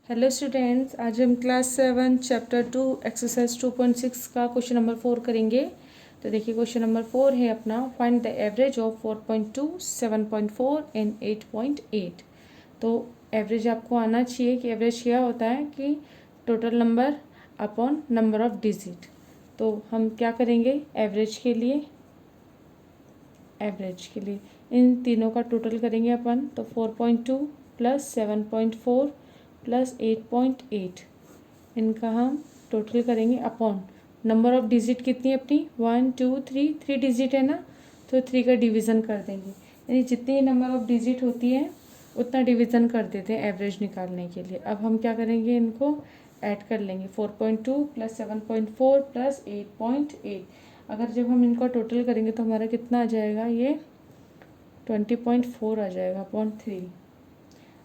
Hello students, आज हम class 7 chapter 2 exercise 2.6 का क्वेश्चन नंबर 4 करेंगे। तो देखिए क्वेश्चन नंबर 4 है अपना, find the average of 4.2, 7.4 and 8.8। तो एवरेज आपको आना चाहिए कि एवरेज क्या होता है कि total number upon number of digit. तो हम क्या करेंगे एवरेज के लिए इन तीनों का टोटल करेंगे अपन। तो 4.2 प्लस 7.4 प्लस 8.8 इनका हम टोटल करेंगे अपॉन नंबर ऑफ डिजिट कितनी अपनी 1 2 3 3 डिजिट है ना, तो 3 का डिवीज़न कर देंगे। यानी जितनी नंबर ऑफ डिजिट होती है उतना डिवीज़न कर देते हैं एवरेज निकालने के लिए। अब हम क्या करेंगे, इनको ऐड कर लेंगे 4.2 प्लस 7.4 प्लस 8.8। अगर जब हम इनका टोटल करेंगे तो हमारा कितना आ जाएगा, ये 20.4 आ जाएगा अपॉन 3।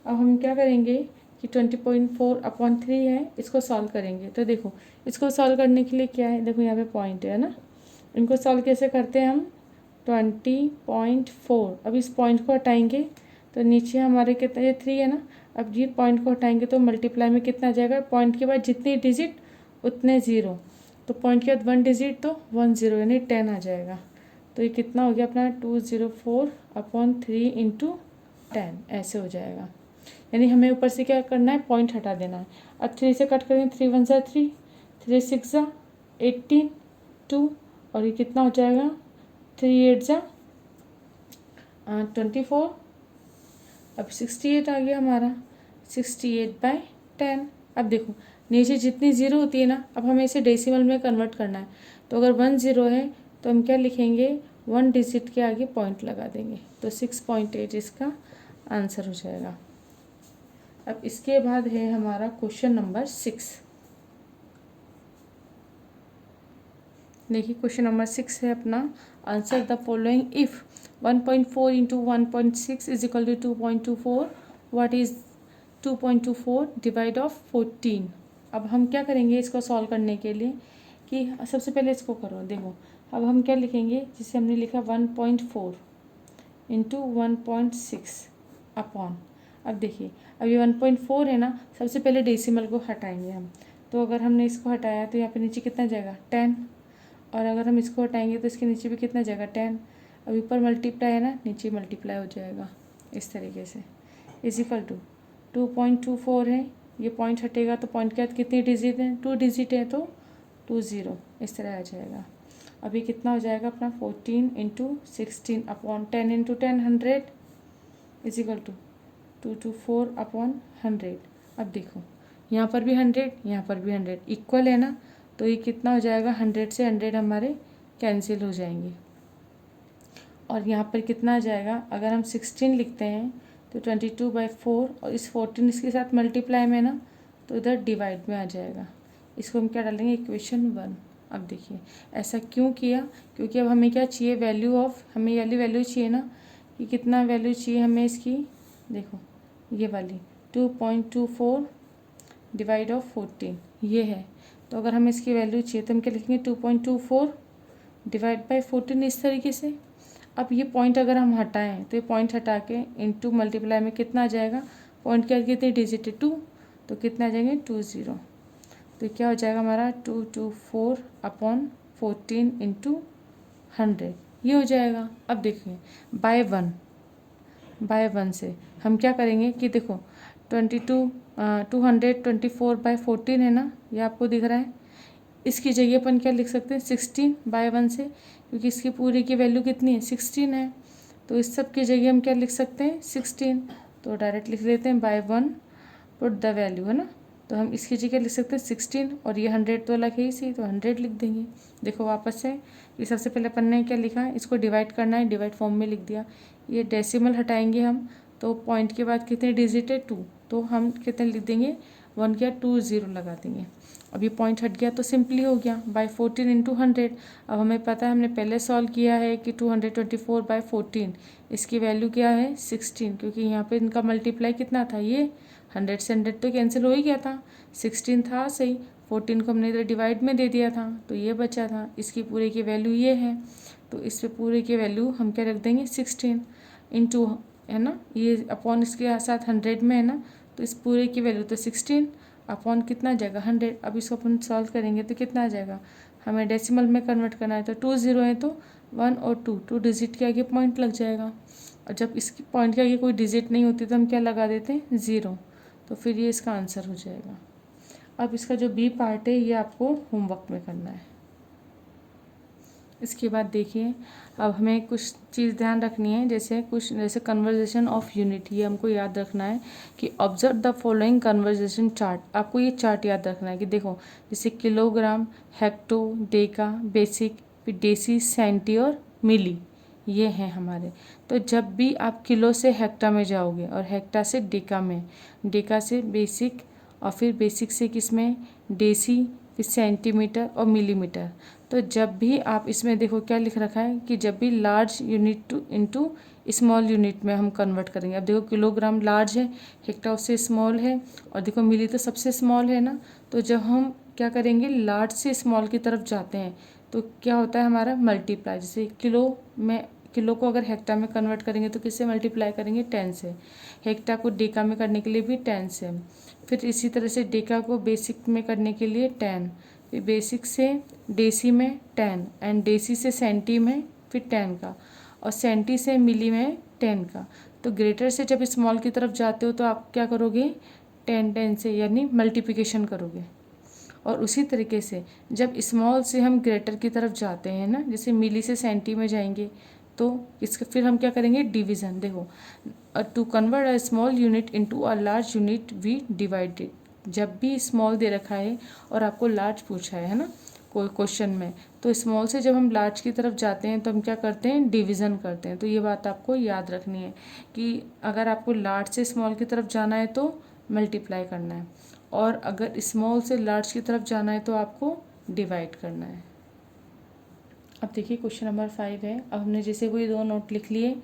अब हम क्या करेंगे कि 20.4 अपॉन 3 है, इसको सॉल्व करेंगे। तो देखो इसको सॉल्व करने के लिए क्या है, देखो यहाँ पे पॉइंट है ना, इनको सॉल्व कैसे करते हैं हम 20.4। अब इस पॉइंट को हटाएंगे तो नीचे हमारे कितना, ये 3 है ना, अब ये पॉइंट को हटाएंगे तो मल्टीप्लाई में कितना आ जाएगा, पॉइंट के बाद जितनी डिजिट उतने ज़ीरो, तो पॉइंट के बाद 1 डिजिट तो 1 0 यानी 10 आ जाएगा। तो ये कितना हो गया अपना 204 अपॉन 3 इंटू 10 ऐसे हो जाएगा। यानी हमें ऊपर से क्या करना है, पॉइंट हटा देना है। अब 3 से कट करेंगे, 3 1 3, 3 6 18 2, और ये कितना हो जाएगा 3 8 24। अब 68 आ गया हमारा, 68/10। अब देखो नीचे जितनी ज़ीरो होती है ना, अब हमें इसे डेसिमल में कन्वर्ट करना है। तो अगर 1 0 है तो हम क्या लिखेंगे, 1 डिजिट के आगे पॉइंट लगा देंगे। तो 6.8 इसका आंसर हो जाएगा। अब इसके बाद है हमारा क्वेश्चन नंबर 6। देखिए क्वेश्चन नंबर 6 है अपना, answer the following if 1.4 into 1.6 is equal to 2.24, what is 2.24 divide of 14। अब हम क्या करेंगे इसको सॉल्व करने के लिए कि सबसे पहले इसको करो, देखो अब हम क्या लिखेंगे, जिसे हमने लिखा 1.4 इंटू 1.6 अपॉन। अब देखिए अब ये 1.4 है ना, सबसे पहले डेसिमल को हटाएंगे हम। तो अगर हमने इसको हटाया तो यहाँ पे नीचे कितना जाएगा 10, और अगर हम इसको हटाएंगे तो इसके नीचे भी कितना जाएगा 10। अब ऊपर मल्टीप्लाई है ना, नीचे मल्टीप्लाई हो जाएगा इस तरीके से। इज इक्वल टू 2.24 है, ये पॉइंट हटेगा तो पॉइंट के बाद कितनी डिजिट है, 2 डिजिट है तो 20 इस तरह आ जाएगा। अभी कितना हो जाएगा अपना 14 into 16 upon 10 into 10 100 is equal to 224 upon 100। अब देखो यहाँ पर भी 100, यहाँ पर भी 100 इक्वल है ना, तो ये कितना हो जाएगा 100 से 100 हमारे कैंसिल हो जाएंगे। और यहाँ पर कितना आ जाएगा, अगर हम 16 लिखते हैं तो 22/4, और इस 14 इसके साथ मल्टीप्लाई में ना, तो इधर डिवाइड में आ जाएगा। इसको हम क्या डालेंगे, इक्वेशन 1। अब देखिए ऐसा क्यों किया, क्योंकि अब हमें क्या चाहिए, वैल्यू ऑफ, हमें ये वाली वैल्यू चाहिए ना, कि कितना वैल्यू चाहिए हमें इसकी, देखो ये वाली 2.24 डिवाइड ऑफ 14 ये है। तो अगर हमें इसकी वैल्यू चाहिए तो हम क्या लिखेंगे 2.24 डिवाइड बाई 14 इस तरीके से। अब ये पॉइंट अगर हम हटाएं तो ये पॉइंट हटा के इंटू मल्टीप्लाई में कितना आ जाएगा, पॉइंट के आगे कितनी डिजिट है 2, तो कितना आ जाएंगे 20। तो क्या हो जाएगा हमारा 224 अपॉन 14 इंटू 100 ये हो जाएगा। अब देखिए बाय 1 से हम क्या करेंगे कि देखो 224/14 है ना, ये आपको दिख रहा है, इसकी जगह अपन क्या लिख सकते हैं 16/1 से, क्योंकि इसकी पूरी की वैल्यू कितनी है 16 है। तो इस सब की जगह हम क्या लिख सकते हैं 16, तो डायरेक्ट लिख लेते हैं बाय 1 पुट द वैल्यू, है ना। तो हम इसकी जगह लिख सकते हैं 16, और ये 100 तो अलग है इसी, तो 100 लिख देंगे। देखो वापस से ये सबसे पहले अपन ने क्या लिखा है, इसको डिवाइड करना है, डिवाइड फॉर्म में लिख दिया। ये डेसिमल हटाएंगे हम, तो पॉइंट के बाद कितने डिजिट है 2, तो हम कितने लिख देंगे 1 क्या 20 लगा देंगे। अब ये पॉइंट हट गया तो सिंपली हो गया बाय 14 इंटू 100। अब हमें पता है, हमने पहले सॉल्व किया है कि 224/14 इसकी वैल्यू क्या है 16, क्योंकि यहाँ पे इनका मल्टीप्लाई कितना था, ये 100 से 100 तो कैंसिल हो ही गया था, 16 था सही, 14 को हमने इधर डिवाइड में दे दिया था तो ये बचा था, इसकी पूरे की वैल्यू ये है। तो इस पे पूरे की वैल्यू हम क्या रख देंगे 16 इंटू, है ना, ये अपॉन इसके साथ 100 में है ना, तो इस पूरे की वैल्यू तो 16 अपॉन कितना आ जाएगा 100। अब इसको अपन सॉल्व करेंगे तो कितना आ जाएगा, हमें डेसिमल में कन्वर्ट करना है तो 2 0 है तो 1 और 2 डिजिट के आगे पॉइंट लग जाएगा। और जब इसकी पॉइंट के आगे कोई डिजिट नहीं होती तो हम क्या लगा देते हैं 0, तो फिर ये इसका आंसर हो जाएगा। अब इसका जो बी पार्ट है ये आपको होमवर्क में करना है। इसके बाद देखिए अब हमें कुछ चीज़ ध्यान रखनी है, जैसे कन्वर्जेशन ऑफ यूनिट, ये हमको याद रखना है कि observe the following conversation chart. आपको ये चार्ट याद रखना है कि देखो जैसे किलोग्राम, हेक्टो, डेका, बेसिक, फिर डेसी, सेंटी और मिली, ये हैं हमारे। तो जब भी आप किलो से हेक्टा में जाओगे और हेक्टा से डेका में, डेका से बेसिक और फिर बेसिक से किस में डेसी, फिर सेंटीमीटर और मिलीमीटर, तो जब भी आप इसमें देखो क्या लिख रखा है कि जब भी large unit into small unit में हम कन्वर्ट करेंगे। अब देखो किलोग्राम लार्ज है, हेक्टा उससे स्मॉल है, और देखो मिली तो सबसे स्मॉल है ना। तो जब हम क्या करेंगे लार्ज से स्मॉल की तरफ जाते हैं तो क्या होता है हमारा मल्टीप्लाई। जैसे किलो को अगर हेक्टा में कन्वर्ट करेंगे तो किससे मल्टीप्लाई करेंगे 10 से। हेक्टा को डेका में करने के लिए भी 10 से। फिर इसी तरह से डेका को बेसिक में करने के लिए 10, फिर बेसिक से डेसी में 10, एंड डेसी से सेंटी में फिर 10 का, और सेंटी से मिली में 10 का। तो ग्रेटर से जब स्मॉल की तरफ जाते हो तो आप क्या करोगे 10 से, यानी मल्टीप्लिकेशन करोगे। और उसी तरीके से जब स्मॉल से हम ग्रेटर की तरफ जाते हैं ना, जैसे मिली से सेंटी में जाएंगे तो इसके फिर हम क्या करेंगे डिवीज़न। देखो to convert a small unit into a large unit we divided. जब भी स्मॉल दे रखा है और आपको लार्ज पूछा है ना कोई क्वेश्चन में, तो स्मॉल से जब हम लार्ज की तरफ जाते हैं तो हम क्या करते हैं डिवीज़न करते हैं। तो ये बात आपको याद रखनी है कि अगर आपको लार्ज से स्मॉल की तरफ जाना है तो मल्टीप्लाई करना है, और अगर स्मॉल से लार्ज की तरफ जाना है तो आपको डिवाइड करना है। अब देखिए क्वेश्चन नंबर 5 है। अब हमने जैसे कोई दो नोट लिख लिए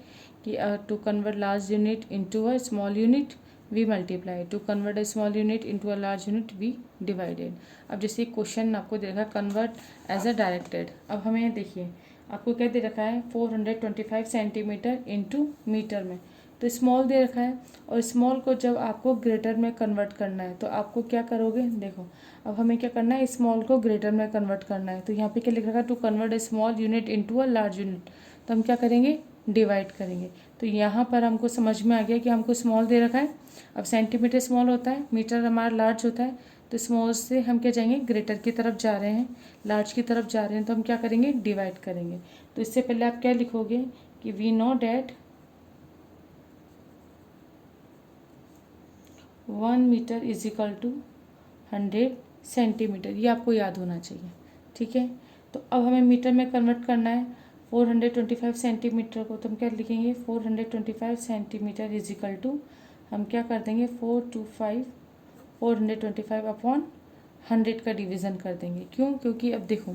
कि to convert large unit into a small unit we multiply, to convert a small unit into a large unit we divided. अब जैसे क्वेश्चन आपको दे रखा है कन्वर्ट एज अ डायरेक्टेड। अब हमें देखिए आपको क्या दे रखा है 425 सेंटीमीटर इनटू मीटर में, तो स्मॉल दे रखा है, और स्मॉल को जब आपको ग्रेटर में कन्वर्ट करना है तो आपको क्या करोगे। देखो अब हमें क्या करना है स्मॉल को ग्रेटर में कन्वर्ट करना है, तो यहाँ पे क्या लिख रखा है to convert a small unit into a large unit, तो हम क्या करेंगे डिवाइड करेंगे। तो यहाँ पर हमको समझ में आ गया कि हमको स्मॉल दे रखा है। अब सेंटीमीटर स्मॉल होता है, मीटर हमारा लार्ज होता है, तो स्मॉल से हम क्या जाएंगे ग्रेटर की तरफ जा रहे हैं, लार्ज की तरफ जा रहे हैं, तो हम क्या करेंगे डिवाइड करेंगे। तो इससे पहले आप क्या लिखोगे कि we know that 1 metre is equal to 100 centimetre, ये आपको याद होना चाहिए। ठीक है, तो अब हमें मीटर में कन्वर्ट करना है 425 सेंटीमीटर को, तो हम क्या लिखेंगे 425 सेंटीमीटर इज इक्वल टू, हम क्या कर देंगे 425 अपॉन 100 का डिवीज़न कर देंगे। क्यों, क्योंकि अब देखो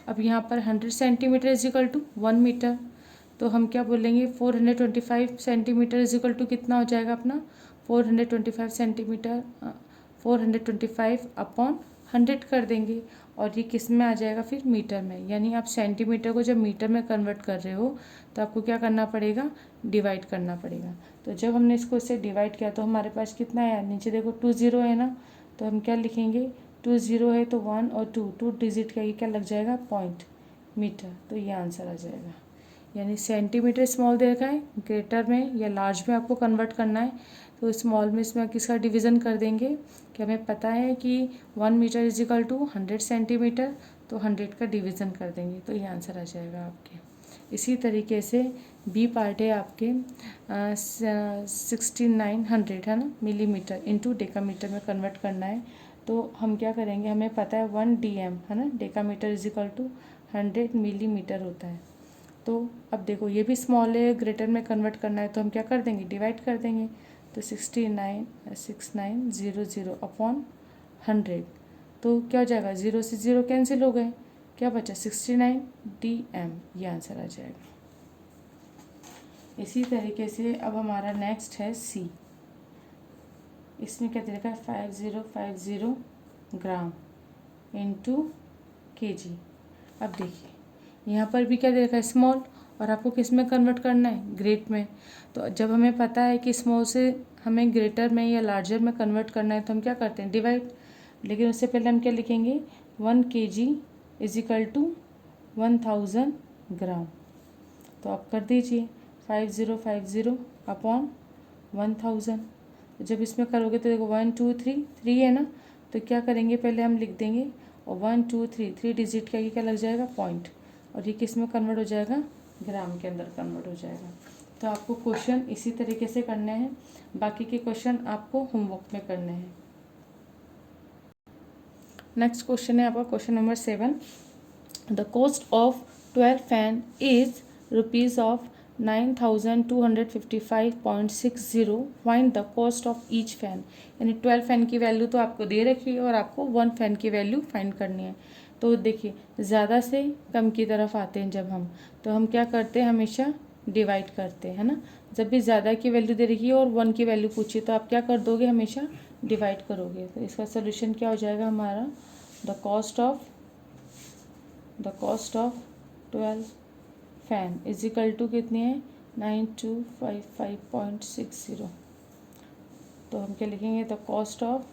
अब यहाँ पर 100 centimetre is equal to 1 metre, तो हम क्या बोलेंगे 425 सेंटीमीटर इज इक्वल टू कितना हो जाएगा अपना 425 सेंटीमीटर 425 अपॉन 100 कर देंगे, और ये किस में आ जाएगा फिर मीटर में। यानी आप सेंटीमीटर को जब मीटर में कन्वर्ट कर रहे हो तो आपको क्या करना पड़ेगा डिवाइड करना पड़ेगा। तो जब हमने इसको इससे डिवाइड किया तो हमारे पास कितना है, नीचे देखो 2 0 है ना, तो हम क्या लिखेंगे 2 0 है तो 1 और 2 डिजिट का ये क्या लग जाएगा पॉइंट मीटर, तो ये आंसर आ जाएगा। यानी सेंटीमीटर स्मॉल दे रखा है, ग्रेटर में या लार्ज में आपको कन्वर्ट करना है, तो स्मॉल में इसमें किसका डिवीज़न कर देंगे कि हमें पता है कि 1 metre is equal to 100 centimetre, तो 100 का डिवीज़न कर देंगे, तो ये आंसर आ जाएगा आपके। इसी तरीके से बी पार्ट है आपके 6900 है ना मिलीमीटर इनटू डेकामीटर में कन्वर्ट करना है, तो हम क्या करेंगे हमें पता है 1 DM है ना, decametre is equal to 100 millimetre होता है। तो अब देखो ये भी स्मॉल है, ग्रेटर में कन्वर्ट करना है, तो हम क्या कर देंगे डिवाइड कर देंगे, तो 6900 अपॉन 100, तो क्या हो जाएगा 0 से 0 कैंसिल हो गए, क्या बचा 69 DM, ये आंसर आ जाएगा। इसी तरीके से अब हमारा नेक्स्ट है सी। इसमें क्या दे रखा है 5050 ग्राम इंटू kg। अब देखिए यहाँ पर भी क्या दे रखा है स्मॉल, और आपको किस में कन्वर्ट करना है ग्रेट में। तो जब हमें पता है कि स्मॉल से हमें ग्रेटर में या लार्जर में कन्वर्ट करना है तो हम क्या करते हैं, डिवाइड। लेकिन उससे पहले हम क्या लिखेंगे, 1 kg इज इक्वल टू 1000 ग्राम। तो आप कर दीजिए 5050 अपॉन 1000। जब इसमें करोगे तो देखो 1 2 3 3 है ना, तो क्या करेंगे, पहले हम लिख देंगे और 1 2 3 3 डिजिट का ये क्या लग जाएगा, पॉइंट, और ये किस में कन्वर्ट हो जाएगा, ग्राम के अंदर कन्वर्ट हो जाएगा। तो आपको क्वेश्चन इसी तरीके से करने हैं, बाकी के क्वेश्चन आपको होमवर्क में करने हैं। नेक्स्ट क्वेश्चन है आपका question number 7। The cost of 12 fan is rupees of 9255.60। Find the cost of each fan. यानी 12 फैन की वैल्यू तो आपको दे रखी है और आपको 1 फैन की वैल्यू फाइंड करनी है। तो देखिए ज़्यादा से कम की तरफ आते हैं जब हम, तो हम क्या करते हैं, हमेशा डिवाइड करते हैं, है ना। जब भी ज़्यादा की वैल्यू दे रखी है और 1 की वैल्यू पूछी तो आप क्या कर दोगे, हमेशा डिवाइड करोगे। तो इसका सोल्यूशन क्या हो जाएगा हमारा, the cost of 12 fan is equal to कितनी है, 9255.60। तो हम क्या लिखेंगे, the cost of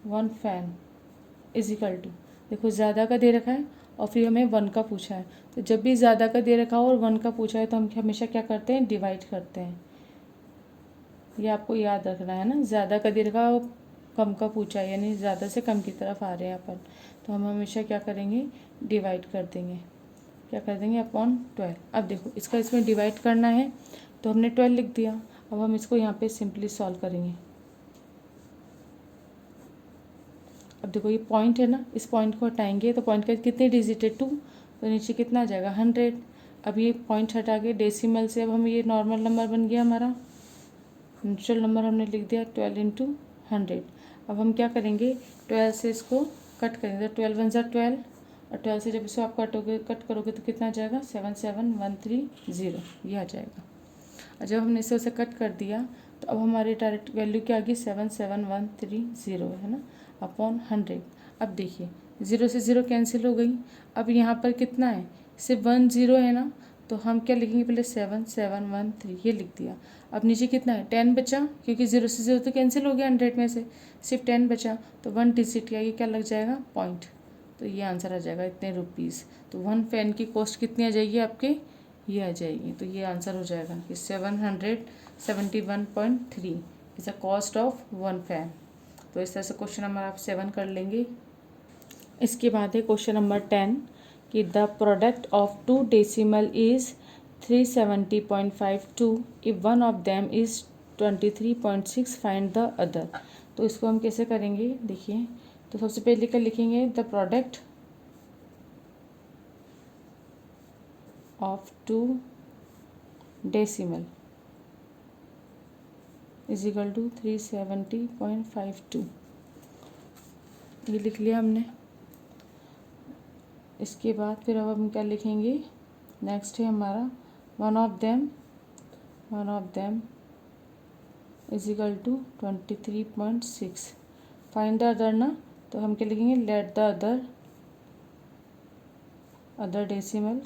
1 fan is equal to, देखो ज़्यादा का दे रखा है और फिर हमें 1 का पूछा है, तो जब भी ज़्यादा का दे रखा हो और 1 का पूछा है तो हम हमेशा क्या करते हैं, डिवाइड करते हैं। ये आपको याद रखना है ना, ज़्यादा का दे रखा हो, कम का पूछा है, यानी ज़्यादा से कम की तरफ आ रहे हैं अपन, तो हम हमेशा क्या करेंगे, डिवाइड कर देंगे। क्या कर देंगे, अपॉन 12। अब देखो इसका इसमें डिवाइड करना है तो हमने 12 लिख दिया। अब हम इसको यहाँ पे सिंपली सॉल्व करेंगे। अब देखो ये पॉइंट है ना, इस पॉइंट को हटाएंगे तो पॉइंट का कितने डिजिट है, 2, तो नीचे कितना आ जाएगा, 100। अब ये पॉइंट हटा के डेसिमल से अब हम ये नॉर्मल नंबर बन गया हमारा, नेचुरल नंबर हमने लिख दिया 12 × 100। अब हम क्या करेंगे, 12 से इसको कट करेंगे, तो 12 × 1 = 12, और 12 से जब इसको आप कट करोगे तो कितना आ जाएगा, 77130, ये आ जाएगा। और जब हमने इसे उसे कट कर दिया तो अब हमारी डायरेक्ट वैल्यू क्या आ गई, 77130 है ना, अपॉन 100। अब देखिए 0 से 0 कैंसिल हो गई। अब यहाँ पर कितना है, सिर्फ 1 0 है ना, तो हम क्या लिखेंगे, पहले 7713 ये लिख दिया। अब नीचे कितना है, 10 बचा, क्योंकि 0 से 0 तो कैंसिल हो गया 100 में से, सिर्फ 10 बचा, तो 1 डिजिट का ये क्या लग जाएगा, पॉइंट। तो ये आंसर आ जाएगा इतने रुपीज़। तो 1 फैन की कॉस्ट कितनी आ जाएगी आपके, ये आ जाएगी। तो ये आंसर हो जाएगा कि 771.3 is the cost of 1 fan. तो इस तरह से क्वेश्चन नंबर आप 7 कर लेंगे। इसके बाद है क्वेश्चन नंबर 10 कि the product of 2 decimal is 370.52 if one of them is 23.6 find the other. तो इसको हम कैसे करेंगे, देखिए, तो सबसे पहले क्या लिखेंगे, the product of 2 decimal is equal to 370.52, ये लिख लिया हमने। इसके बाद फिर अब हम क्या लिखेंगे, नेक्स्ट है हमारा one of them is equal to 23.6 find the other ना, तो हम क्या लिखेंगे, let the other decimal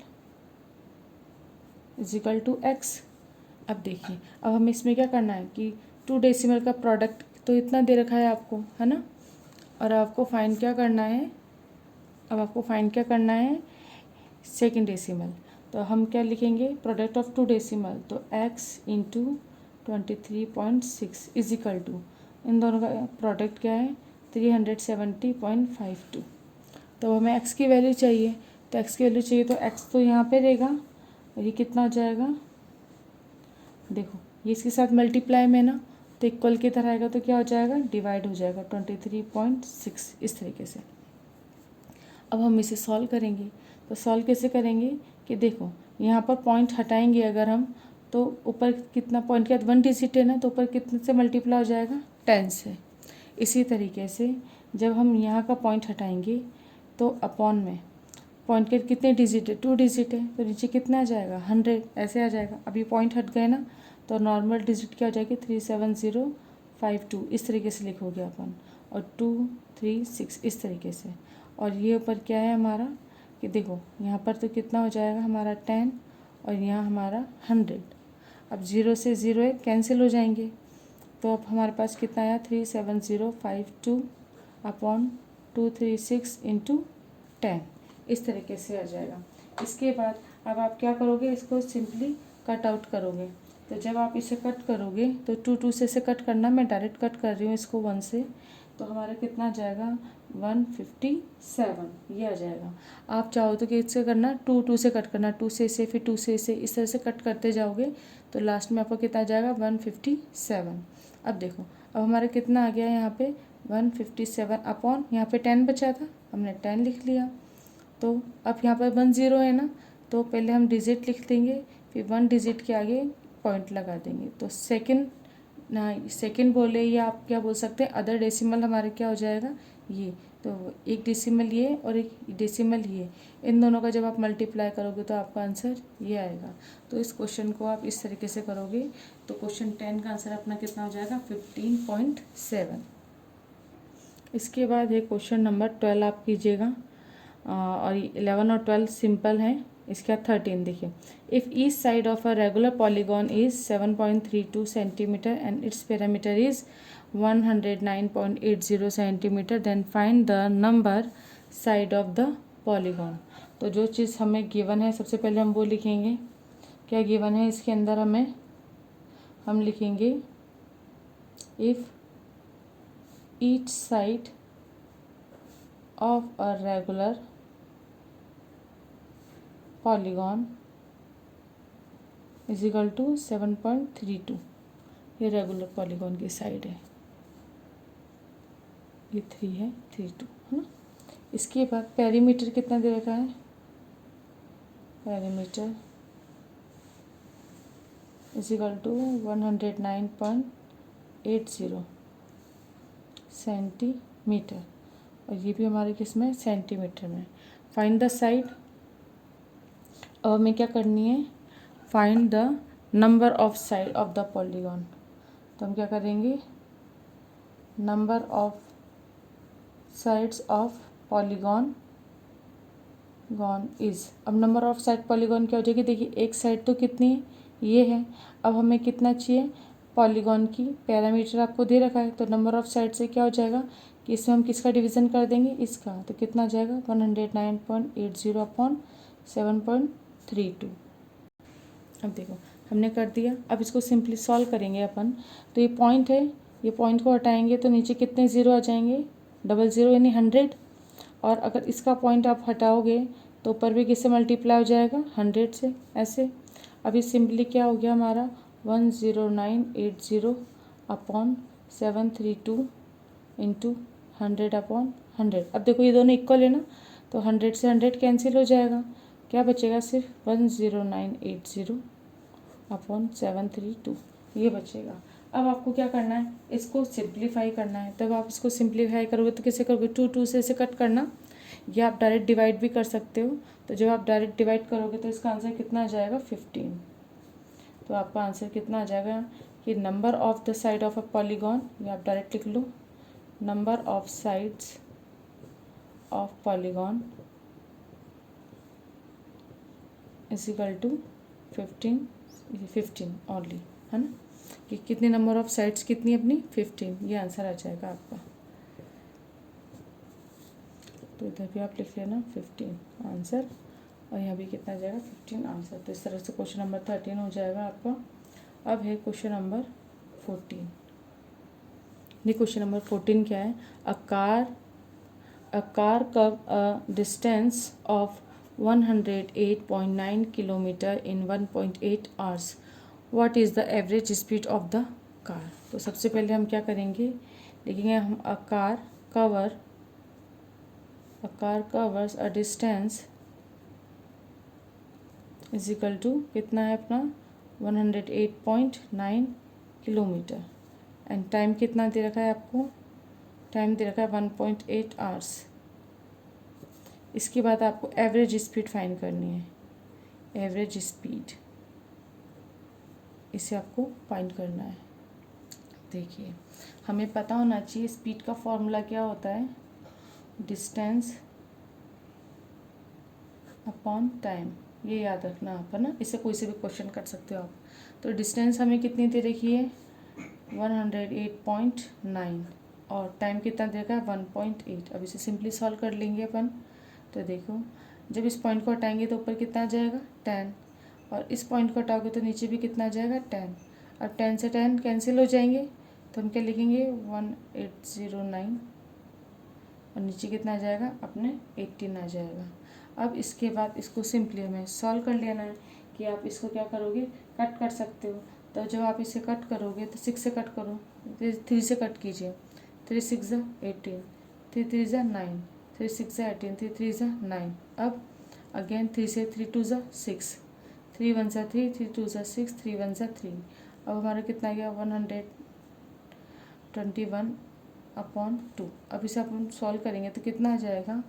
is equal to X. अब देखिए, अब हमें इसमें क्या करना है कि 2 डेसिमल का प्रोडक्ट तो इतना दे रखा है आपको, है ना, और आपको फाइंड क्या करना है, सेकेंड डेसिमल। तो हम क्या लिखेंगे, प्रोडक्ट ऑफ 2 डेसिमल, तो x × 23.6 इज इक्वल टू, इन दोनों का प्रोडक्ट क्या है, 370.52। तो हमें x की वैल्यू चाहिए, तो x की वैल्यू चाहिए तो x तो यहाँ पे रहेगा, और ये कितना हो जाएगा, देखो ये इसके साथ मल्टीप्लाई में ना, तो इक्वल की तरह आएगा, तो क्या हो जाएगा, डिवाइड हो जाएगा 23.6 इस तरीके से। अब हम इसे सॉल्व करेंगे, तो सॉल्व कैसे करेंगे कि देखो यहाँ पर पॉइंट हटाएंगे अगर हम, तो ऊपर कितना पॉइंट के बाद 1 डिजिट है ना, तो ऊपर कितने से मल्टीप्लाई हो जाएगा, 10 से। इसी तरीके से जब हम यहाँ का पॉइंट हटाएंगे तो अपॉन में पॉइंट के कितने डिजिट है, 2 डिजिट है, तो नीचे कितना आ जाएगा, 100 ऐसे आ जाएगा। अब ये पॉइंट हट गए ना, तो नॉर्मल डिजिट क्या हो जाएगी, 37052 इस तरीके से लिखोगे अपन, और 236 इस तरीके से। और ये ऊपर क्या है हमारा कि देखो यहाँ पर तो कितना हो जाएगा हमारा 10 और यहाँ हमारा 100। अब 0 से 0 है कैंसिल हो जाएंगे, तो अब हमारे पास कितना आया 37052 अपॉन 236 इंटू 10, इस तरीके से आ जाएगा। इसके बाद अब आप क्या करोगे, इसको सिंपली कट आउट करोगे। तो जब आप इसे कट करोगे तो 2 से इसे कट करना, मैं डायरेक्ट कट कर रही हूँ इसको 1 से, तो हमारा कितना आ जाएगा 157, ये आ जाएगा। आप चाहो तो कि इससे करना 2 से कट करना, 2 से इसे, फिर 2 से इसे, इस तरह से कट करते जाओगे तो लास्ट में आपको कितना आ जाएगा 157। अब देखो अब हमारा कितना आ गया यहाँ पे 157 अपॉन यहाँ पे 10 बचा था, हमने 10 लिख लिया। तो अब यहाँ पर 10 है ना, तो पहले हम डिजिट लिख देंगे, फिर 1 डिजिट के आगे पॉइंट लगा देंगे। तो सेकंड बोले या आप क्या बोल सकते हैं अदर डेसिमल हमारे क्या हो जाएगा ये, तो एक डेसिमल ये और एक डेसिमल ये, इन दोनों का जब आप मल्टीप्लाई करोगे तो आपका आंसर ये आएगा। तो इस क्वेश्चन को आप इस तरीके से करोगे तो क्वेश्चन 10 का आंसर अपना कितना हो जाएगा 15.7। इसके बाद है क्वेश्चन नंबर 12 आप कीजिएगा, और 11 और 12 सिंपल हैं। इसके बाद 13 देखिए, if each side of a regular polygon is 7.32 centimetre and its parameter is 109.80 centimetre, then find the number side of the polygon. तो जो चीज़ हमें गिवन है सबसे पहले हम वो लिखेंगे, क्या गिवन है इसके अंदर हम लिखेंगे if each side of a regular polygon is equal to 7.32, ये रेगुलर पॉलीगॉन की साइड है, ये 3 है 32 है ना। इसके बाद पेरीमीटर कितना दे रखा है, perimeter is equal to 109.80 centimetre, और ये भी हमारे किस में सेंटीमीटर में। फाइंड द साइड, अब हमें क्या करनी है find the number of side of the polygon. तो हम क्या करेंगे number of sides of polygon is, अब नंबर ऑफ साइड पॉलीगॉन क्या हो जाएगी, देखिए एक साइड तो कितनी है ये है, अब हमें कितना चाहिए पॉलीगॉन की, पैरामीटर आपको दे रखा है, तो नंबर ऑफ साइड से क्या हो जाएगा कि इसमें हम किसका डिवीज़न कर देंगे इसका, तो कितना आ जाएगा 109.80 अपॉन 7.32। अब देखो हमने कर दिया, अब इसको सिंपली सॉल्व करेंगे अपन। तो ये पॉइंट है, ये पॉइंट को हटाएंगे तो नीचे कितने ज़ीरो आ जाएंगे 00 यानी 100, और अगर इसका पॉइंट आप हटाओगे तो ऊपर भी किससे मल्टीप्लाई हो जाएगा 100 से, ऐसे। अभी सिंपली क्या हो गया हमारा 10980 अपॉन 732 इंटू 100 अपॉन 100। अब देखो ये दोनों इक्वल है ना, तो 100 से 100 कैंसिल हो जाएगा, क्या बचेगा सिर्फ 10980 अपॉन 732, ये बचेगा। अब आपको क्या करना है इसको सिंप्लीफाई करना है, तब आप इसको सिंप्लीफाई करोगे तो कैसे करोगे 2 से इसे कट करना, या आप डायरेक्ट डिवाइड भी कर सकते हो। तो जब आप डायरेक्ट डिवाइड करोगे तो इसका आंसर कितना आ जाएगा 15। तो आपका आंसर कितना आ जाएगा कि number of the side of a polygon, या आप डायरेक्ट लिख लो number of sides of polygon is equal to 15 only, है ना, कि कितने नंबर ऑफ साइड्स कितनी अपनी 15, ये आंसर आ जाएगा आपका। तो इधर भी आप लिख लेना 15 आंसर, और यहाँ भी कितना आ जाएगा 15 आंसर। तो इस तरह से क्वेश्चन नंबर 13 हो जाएगा आपका। अब है क्वेश्चन नंबर 14। ये क्वेश्चन नंबर 14 क्या है, a car cover a distance of 108.9 kilometre in 1.8 hours, what is the average speed of the car. तो सबसे पहले हम क्या करेंगे, लिखेंगे हम a car covers a distance is equal to कितना है अपना 108.9 किलोमीटर, एंड टाइम कितना दे रखा है आपको, टाइम दे रखा है 1.8 आवर्स। इसके बाद आपको एवरेज स्पीड फाइंड करनी है, एवरेज स्पीड इसे आपको फाइंड करना है। देखिए हमें पता होना चाहिए स्पीड का फॉर्मूला क्या होता है, डिस्टेंस अपॉन टाइम, ये याद रखना आप, है ना, इससे कोई से भी क्वेश्चन कर सकते हो आप। तो डिस्टेंस हमें कितनी दे रखी है 108.9 और टाइम कितना देगा 1.8। अब इसे सिंपली सॉल्व कर लेंगे अपन। तो देखो जब इस पॉइंट को हटाएंगे तो ऊपर कितना आ जाएगा 10 और इस पॉइंट को हटाओगे तो नीचे भी कितना आ जाएगा 10। अब 10 से 10 कैंसिल हो जाएंगे तो हम क्या लिखेंगे 1809 और नीचे कितना आ जाएगा अपने 18 आ जाएगा। अब इसके बाद इसको सिंपली हमें सॉल्व कर लेना है कि आप इसको क्या करोगे कट कर सकते हो। तो जब आप इसे कट करोगे तो 6 से कट करो, 3 से कट कीजिए, 3 6 18, 3 3 9, 3 6 18, 3 3 9। अब अगेन 3 से 3 2 6, 3 1 3, 3 2 6, 3 1 3। अब हमारा कितना गया 121/2। अब इसे अपन सॉल्व करेंगे तो कितना आ जाएगा,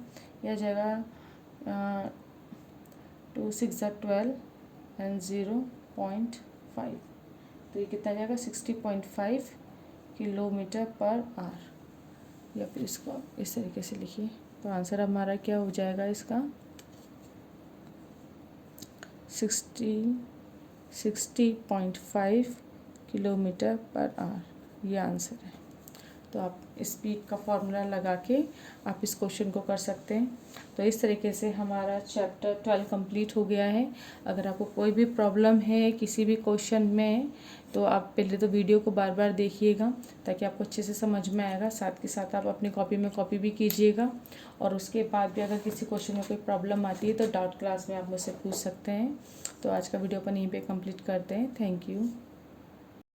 यह आ जाएगा 2 6 12 एंड 0.5। तो ये कितना आ जाएगा 60.5 किलोमीटर पर आवर। या फिर इसको इस तरीके से लिखिए। तो आंसर हमारा क्या हो जाएगा इसका 60.5 किलोमीटर पर आवर, ये आंसर है। तो आप स्पीड का फॉर्मूला लगा के आप इस क्वेश्चन को कर सकते हैं। तो इस तरीके से हमारा चैप्टर 12 कंप्लीट हो गया है। अगर आपको कोई भी प्रॉब्लम है किसी भी क्वेश्चन में तो आप पहले तो वीडियो को बार बार देखिएगा ताकि आपको अच्छे से समझ में आएगा। साथ के साथ आप अपनी कॉपी में कॉपी भी कीजिएगा और उसके बाद भी अगर किसी क्वेश्चन में कोई प्रॉब्लम आती है तो डाउट क्लास में आप मुझसे पूछ सकते हैं। तो आज का वीडियो अपन यहीं पे कंप्लीट करते हैं। Thank you.